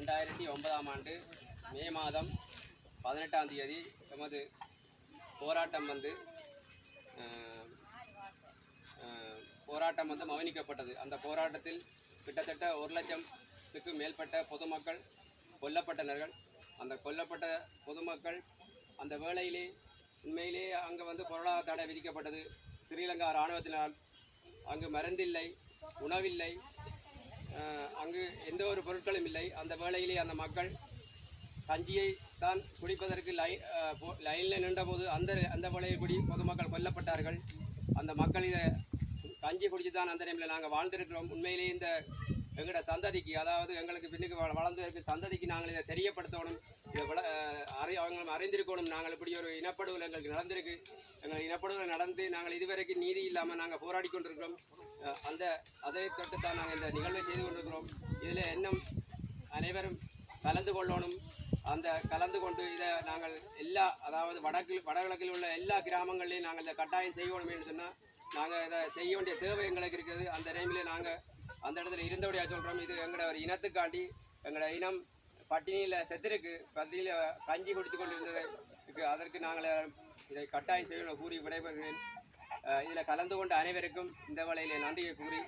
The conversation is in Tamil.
2009ஆம் ஆண்டு மே மாதம் 18ஆம் தேதி எமது போராட்டம் மௌனிக்கப்பட்டது. அந்த போராட்டத்தில் கிட்டத்தட்ட 1 லட்சத்துக்கு மேற்பட்ட பொதுமக்கள் கொல்லப்பட்டனர்கள். அந்த கொல்லப்பட்ட பொதுமக்கள் அந்த வேளையிலே உண்மையிலே அங்கே பொருளாதார தடை விதிக்கப்பட்டது. ஸ்ரீலங்கா இராணுவத்தினால் அங்கு மருந்தில்லை, உணவில்லை, அங்கு எந்த ஒரு பொருட்களும் இல்லை. அந்த வேளையிலே அந்த மக்கள் கஞ்சியை தான் குடிப்பதற்கு லைனில் நின்றபோது அந்த வேளையை கூடி பொதுமக்கள் கொல்லப்பட்டார்கள். அந்த மக்கள் இதை கஞ்சி குடிச்சு தான் அந்த டைமில் நாங்கள் வாழ்ந்திருக்கிறோம். உண்மையிலே இந்த எங்களோட சந்ததிக்கு, அதாவது எங்களுக்கு பின்னுக்கு வளர்ந்து சந்ததிக்கு நாங்கள் இதை தெரியப்படுத்தணும், இதை அவங்க அறிந்திருக்கணும். நாங்கள் இப்படி ஒரு இனப்படுகொலை எங்களுக்கு நடந்திருக்கு. எங்கள் இனப்படுகொலை நடந்து நாங்கள் இதுவரைக்கும் நீதி இல்லாமல் நாங்கள் போராடி கொண்டிருக்கிறோம். அதை தொட்டுத்தான் நாங்கள் இந்த நிகழ்வை செய்து கொண்டிருக்கிறோம். இதில் இன்னும் அனைவரும் கலந்து கொள்ளணும். அந்த கலந்து கொண்டு இதை நாங்கள் அதாவது வடகிழக்கில் உள்ள எல்லா கிராமங்களையும் நாங்கள் இதை கட்டாயம் செய்யணும் என்று சொன்னால் நாங்கள் இதை செய்ய வேண்டிய தேவை எங்களுக்கு இருக்குது. அந்த டைமில் நாங்கள் அந்த இடத்துல இருந்தபடியாக சொல்கிறோம். இது எங்களோட ஒரு இனத்துக்காண்டி, எங்களோட இனம் பட்டினியில் செத்துருக்கு, பட்டினியில் கஞ்சி குடித்து கொண்டு இருந்ததுக்கு அதற்கு நாங்கள் இதை கட்டாயம் செய்யணும் கூறி விடைபெறுகிறேன். இதில் கலந்து கொண்ட அனைவருக்கும் இந்த வேளையிலே நன்றியை கூறி